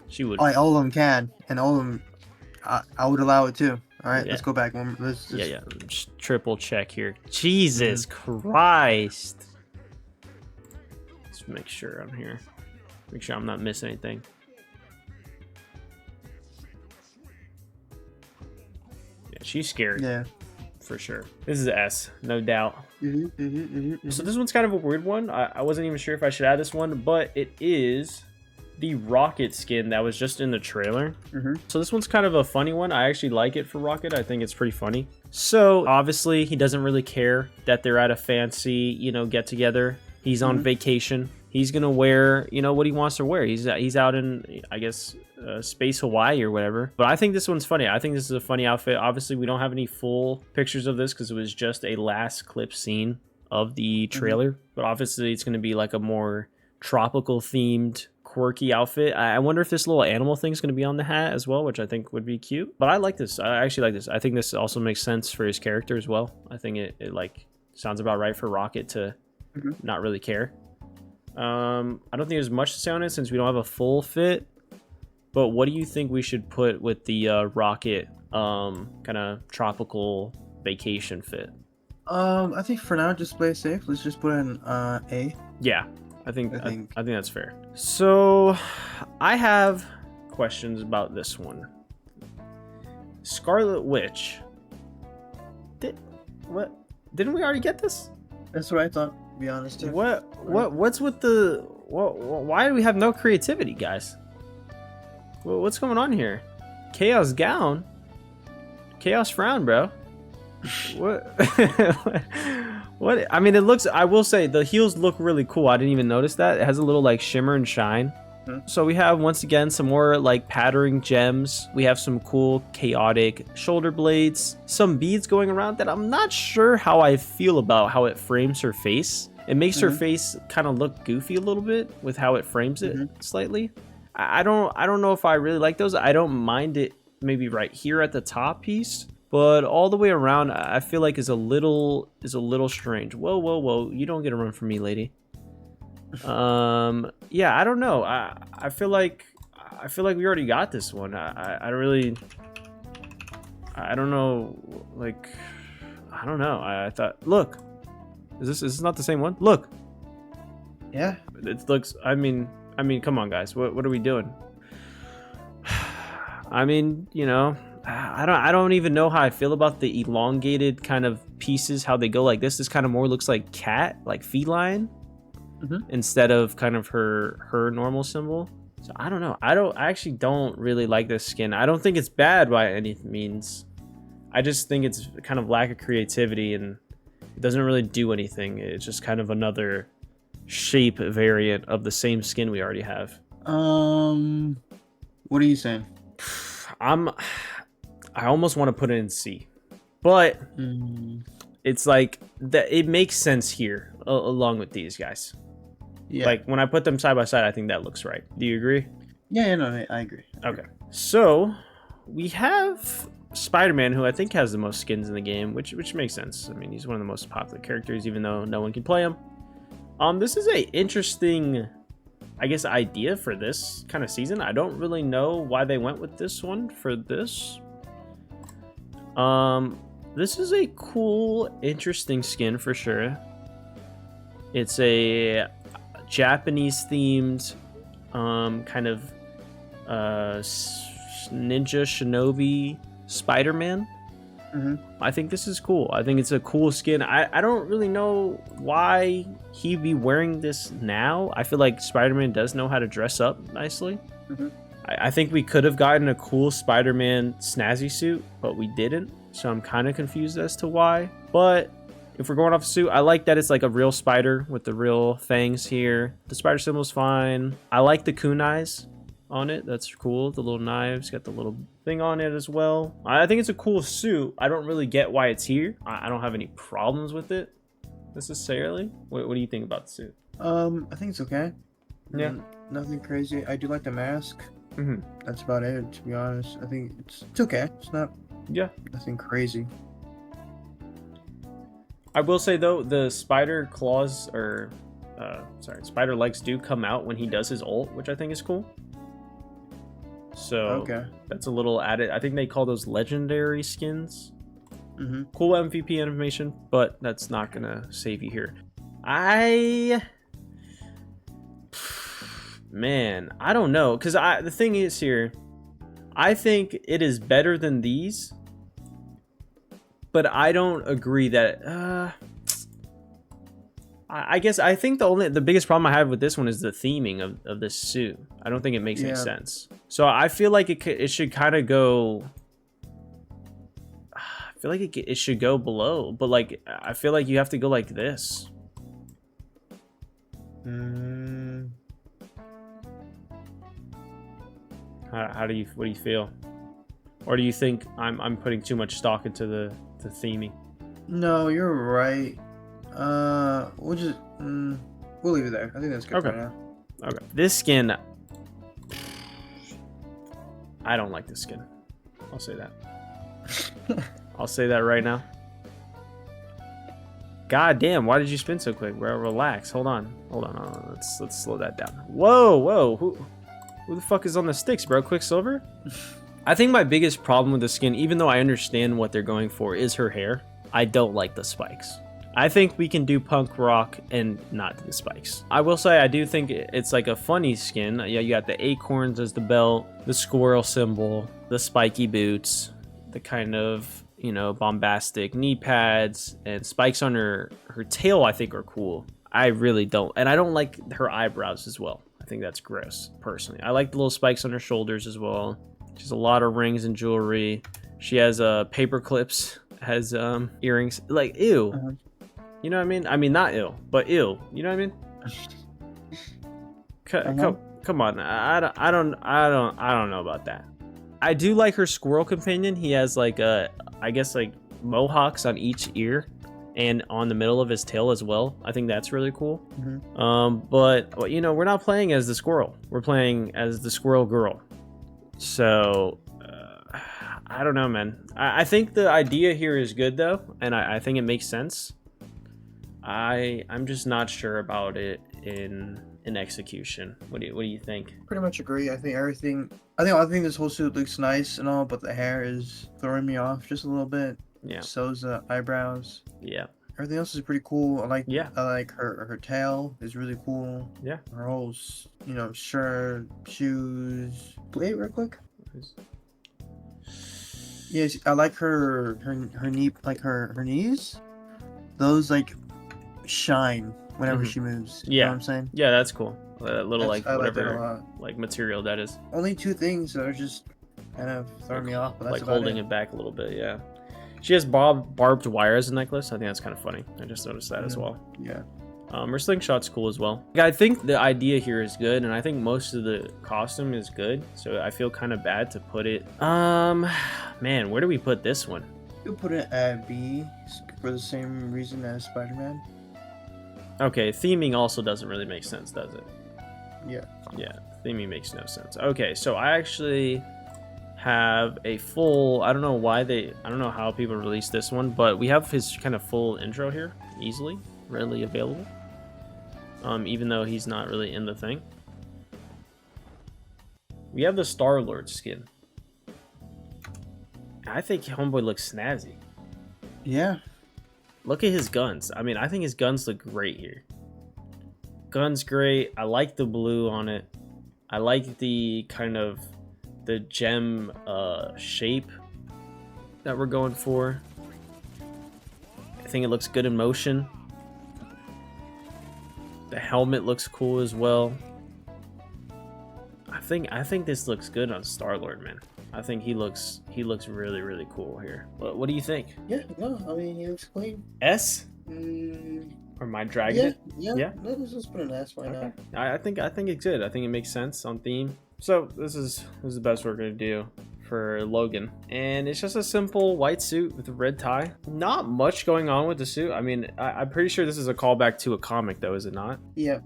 She would. All of them can, and all of them, I would allow it too. All right, let's go back. Let's just... Just triple check here. Jesus Christ. Let's make sure I'm here. Make sure I'm not missing anything. She's scary. Yeah. For sure. This is S, no doubt. So this one's kind of a weird one. I wasn't even sure if I should add this one, but it is the Rocket skin that was just in the trailer. So this one's kind of a funny one. I actually like it for Rocket. I think it's pretty funny. So obviously he doesn't really care that they're at a fancy, you know, get together. He's on vacation. He's gonna wear, you know, what he wants to wear. He's out in, I guess, space Hawaii or whatever. But I think this one's funny. I think this is a funny outfit. Obviously we don't have any full pictures of this because it was just a last clip scene of the trailer. But obviously it's gonna be like a more tropical themed, quirky outfit. I wonder if this little animal thing is going to be on the hat as well, which I think would be cute. But I like this. I actually like this. I think this also makes sense for his character as well. I think it like sounds about right for Rocket to not really care. I don't think there's much to say on it since we don't have a full fit. But what do you think we should put with the Rocket kind of tropical vacation fit? I think for now, just play it safe. Let's just put in A. Yeah. I think that's fair. So I have questions about this one. Scarlet Witch. Didn't we already get this? That's what I thought, to be honest. Too. What's with the why do we have no creativity, guys? What's going on here? Chaos gown? Chaos frown, bro. What? What? I mean, it looks, I will say the heels look really cool. I didn't even notice that. It has a little like shimmer and shine. So we have once again some more like patterning gems. We have some cool chaotic shoulder blades, some beads going around that I'm not sure how I feel about how it frames her face. It makes her face kind of look goofy a little bit with how it frames it slightly. I don't know if I really like those. I don't mind it maybe right here at the top piece. But all the way around, I feel like is a little strange. Whoa! You don't get a run from me, lady. Yeah, I don't know. I feel like we already got this one. I don't know. Like, I don't know. I thought, look, is this not the same one? Look. Yeah. It looks. I mean, come on, guys. What are we doing? I mean, you know. I don't even know how I feel about the elongated kind of pieces, how they go like this. This kind of more looks like cat, like feline, instead of kind of her normal symbol. So I don't know. I actually don't really like this skin. I don't think it's bad by any means. I just think it's kind of lack of creativity and it doesn't really do anything. It's just kind of another shape variant of the same skin we already have. What are you saying? I almost want to put it in C, but it's like that. It makes sense here along with these guys. Yeah. Like when I put them side by side, I think that looks right. Do you agree? Yeah, no, I agree. Okay. So we have Spider-Man, who I think has the most skins in the game, which makes sense. I mean, he's one of the most popular characters, even though no one can play him. This is a interesting, I guess, idea for this kind of season. I don't really know why they went with this one for this. This is a cool, interesting skin for sure. It's a Japanese themed, kind of, ninja shinobi Spider-Man. I think this is cool. I think it's a cool skin. I don't really know why he'd be wearing this now. I feel like Spider-Man does know how to dress up nicely. I think we could have gotten a cool Spider-Man snazzy suit, but we didn't. So I'm kind of confused as to why. But if we're going off the suit, I like that it's like a real spider with the real fangs here. The spider symbol's fine. I like the kunais on it. That's cool. The little knives, got the little thing on it as well. I think it's a cool suit. I don't really get why it's here. I don't have any problems with it necessarily. What do you think about the suit? I think it's okay. Yeah. Nothing crazy. I do like the mask. That's about it, to be honest. I think it's okay. It's not nothing crazy. I will say though, the spider claws or spider legs do come out when he does his ult, which I think is cool. So that's a little added. I think they call those legendary skins. Cool MVP animation, but that's not gonna save you here. Man, I don't know, because the thing is here, I think it is better than these, but I don't agree that. I guess I think the biggest problem I have with this one is the theming of this suit. I don't think it makes any sense. So I feel like it should kind of go. I feel like it should go below, but like I feel like you have to go like this. What do you feel? Or do you think I'm putting too much stock into the theming? No, you're right. We'll just we'll leave it there. I think that's good for now. Okay. This skin, I don't like this skin. I'll say that. I'll say that right now. God damn! Why did you spin so quick, bro? Relax. Hold on. Let's slow that down. Whoa. Who the fuck is on the sticks, bro? Quicksilver? I think my biggest problem with the skin, even though I understand what they're going for, is her hair. I don't like the spikes. I think we can do punk rock and not do the spikes. I will say I do think it's like a funny skin. Yeah, you got the acorns as the belt, the squirrel symbol, the spiky boots, the kind of, you know, bombastic knee pads, and spikes on her tail I think are cool. I really don't. And I don't like her eyebrows as well. I think that's gross, personally. I like the little spikes on her shoulders as well. She has a lot of rings and jewelry. She has paper clips, has earrings. Like, ew. You know what I mean? I mean, not ill, but ill. You know what I mean? Come on. I don't know about that. I do like her squirrel companion. He has like I guess like mohawks on each ear and on the middle of his tail as well. I think that's really cool. But you know, we're not playing as the squirrel. We're playing as the squirrel girl. So I don't know, man. I think the idea here is good though, and I think it makes sense. I'm just not sure about it in execution. What do you think? Pretty much agree. I think this whole suit looks nice and all, but the hair is throwing me off just a little bit. Yeah. So's the eyebrows. Yeah. Everything else is pretty cool. I like her tail is really cool. Yeah. Her whole, you know, shirt, shoes. Wait, real quick. Yes, I like her knee, like her knees. Those like shine whenever she moves. You know what I'm saying? Yeah, that's cool. That little like whatever like material that is. Only two things that are just kind of throwing me off, but that's like holding it back a little bit. Yeah. She has barbed wire as a necklace. I think that's kind of funny. I just noticed that as well. Yeah. Her slingshot's cool as well. I think the idea here is good, and I think most of the costume is good. So I feel kind of bad to put it. Man, where do we put this one? You put it at B for the same reason as Spider-Man. Okay, theming also doesn't really make sense, does it? Yeah. Yeah, theming makes no sense. Okay, so I actually have a full, I don't know how people release this one, but we have his kind of full intro here, easily, readily available. Even though he's not really in the thing. We have the Star-Lord skin. I think Homeboy looks snazzy. Yeah. Look at his guns. I mean, I think his guns look great here. Gun's great. I like the blue on it. I like the kind of the gem shape that we're going for. I think it looks good in motion. The helmet looks cool as well. I think this looks good on Star-Lord, man. I think he looks really, really cool here. What do you think? Yeah, no, I mean, he looks clean. S? Or am I dragging it? Yeah. Let's just put an S. Why not? I think it's good. I think it makes sense on theme. So this is the best we're gonna do for Logan, and it's just a simple white suit with a red tie. Not much going on with the suit. I mean, I'm pretty sure this is a callback to a comic, though, is it not? Yeah.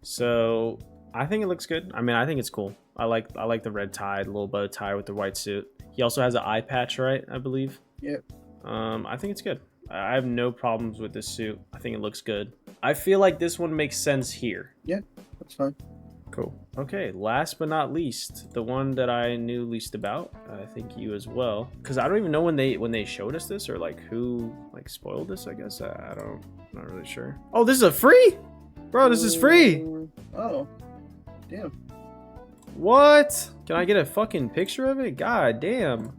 So I think it looks good. I mean, I think it's cool. I like the red tie, the little bow tie with the white suit. He also has an eye patch, right? I believe. Yep. I think it's good. I have no problems with this suit. I think it looks good. I feel like this one makes sense here. Yeah, that's fine. Cool. Okay, last but not least, the one that I knew least about, I think you as well, because I don't even know when they showed us this, or like who like spoiled this. I guess I'm not really sure. Oh, this is a free, bro. This is free. Oh, damn. What? Can I get a fucking picture of it? God damn.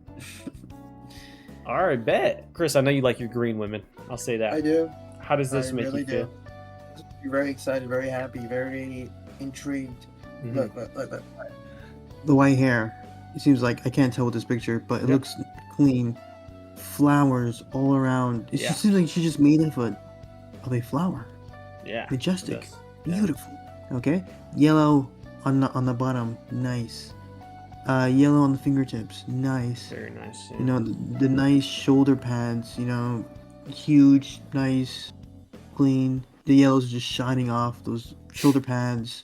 All right, bet. Chris, I know you like your green women. I'll say that. I do. How does this I make really you feel? You're very excited, very happy, very intrigued. Mm-hmm. Look. The white hair. It seems like I can't tell with this picture, but it looks clean. Flowers all around. It just seems like she just made of a flower. Yeah. Majestic. Beautiful. Yeah. Okay. Yellow on the bottom. Nice. Yellow on the fingertips. Nice. Very nice. Yeah. You know, the nice shoulder pads, you know, huge, nice, clean. The yellow's just shining off those shoulder pads.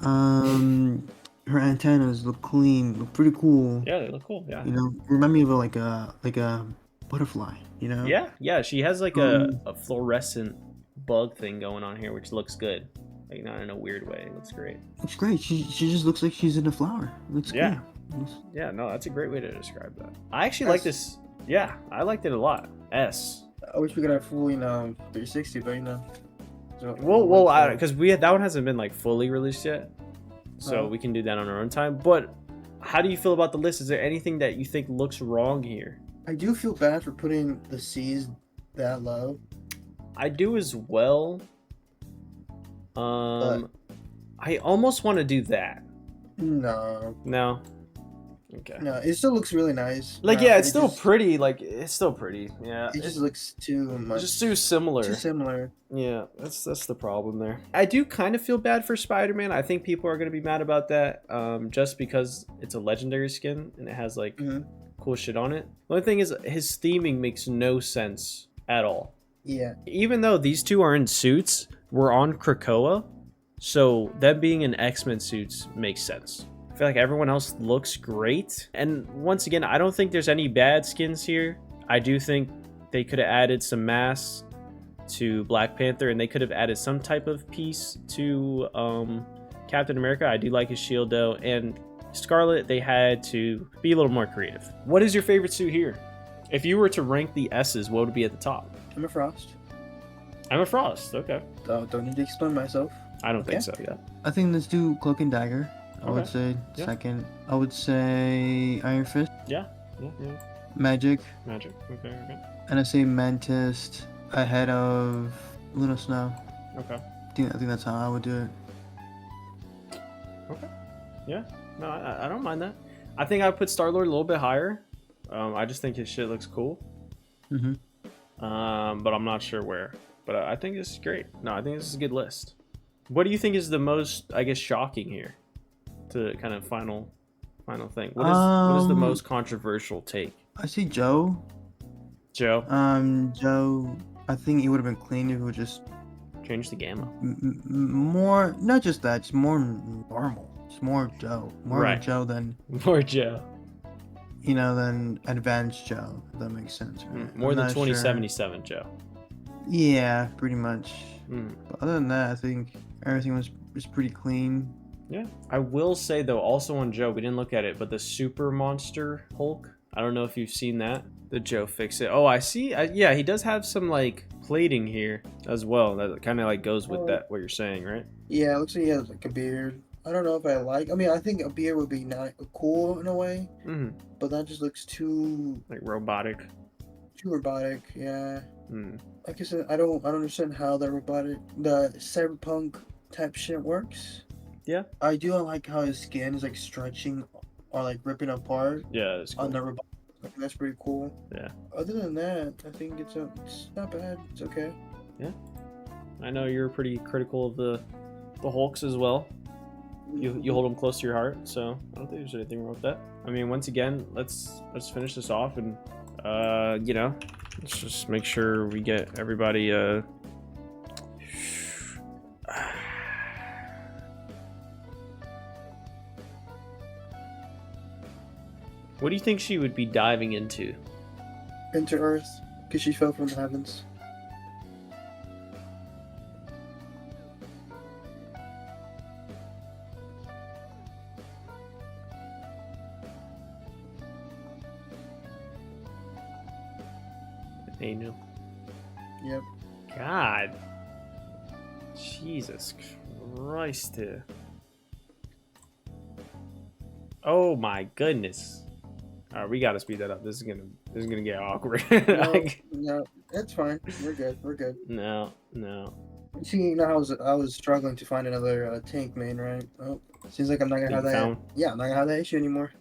Her antennas look clean, look pretty cool. Yeah, they look cool. Yeah. You know, remind me of like a butterfly. You know. Yeah, yeah. She has like a fluorescent bug thing going on here, which looks good. Like not in a weird way. It looks great. Looks great. She just looks like she's in a flower. Looks good. Yeah, no, that's a great way to describe that. I actually like this. Yeah, I liked it a lot. S. I wish we could have full 360, but you know. So, well, because that one hasn't been like fully released yet, so we can do that on our own time. But how do you feel about the list? Is there anything that you think looks wrong here? I do feel bad for putting the C's that low. I do as well. I almost want to do that. No. Okay. No, it still looks really nice. Like, yeah, it's still pretty. Like, it's still pretty. Yeah. It just looks too much. Just too similar. Too similar. Yeah, that's the problem there. I do kind of feel bad for Spider-Man. I think people are going to be mad about that just because it's a legendary skin and it has, like, cool shit on it. The only thing is his theming makes no sense at all. Yeah. Even though these two are in suits, we're on Krakoa, so them being in X-Men suits makes sense. I feel like everyone else looks great. And once again, I don't think there's any bad skins here. I do think they could have added some masks to Black Panther, and they could have added some type of piece to Captain America. I do like his shield though, and Scarlet, they had to be a little more creative. What is your favorite suit here? If you were to rank the S's, what would be at the top? Emma Frost. Emma Frost, okay. Don't need to explain myself. I don't think so, yeah. I think let's do Cloak and Dagger. I would say second. I would say Iron Fist. Yeah. Magic. Okay. And I say Mantis ahead of Little Snow. Okay. I think that's how I would do it. Okay. Yeah. No, I don't mind that. I think I would put Star-Lord a little bit higher. I just think his shit looks cool. But I'm not sure where. But I think this is great. No, I think this is a good list. What do you think is the most, I guess, shocking here? To kind of final thing. What is the most controversial take? I see Joe. Joe, I think it would have been clean if it would just change the gamma. More, not just that, just more normal. Just more Joe. More of a Joe than more Joe. You know, than advanced Joe. If that makes sense. Right? More than 2077 Joe. Yeah, pretty much. But other than that, I think everything was pretty clean. Yeah. I will say though, also on Joe, we didn't look at it, but the Super Monster Hulk. I don't know if you've seen that. The Joe Fix-It. Oh, I see. Yeah, he does have some like plating here as well. That kind of like goes with that what you're saying, right? Yeah, it looks like he has like a beard. I don't know if I mean, I think a beard would be not cool in a way, but that just looks too like robotic. Too robotic, yeah. Like I said, I don't understand how the cyberpunk type shit works. Yeah. I do like how his skin is like stretching or like ripping apart. Yeah, it's cool. On the robot. Like, that's pretty cool. Yeah. Other than that, I think it's not bad. It's okay. Yeah. I know you're pretty critical of the Hulks as well. You hold them close to your heart, so I don't think there's anything wrong with that. I mean, once again, let's finish this off and you know, let's just make sure we get everybody What do you think she would be diving into? Into Earth, because she fell from the heavens. Anu. Yep. God. Jesus Christ. Oh my goodness. All right, we gotta speed that up. This is gonna get awkward. No, no, it's fine. We're good. We're good. No, no. See, you know, I was struggling to find another tank main, right? Oh, seems like I'm not gonna have that. Yeah, I'm not gonna have that issue anymore.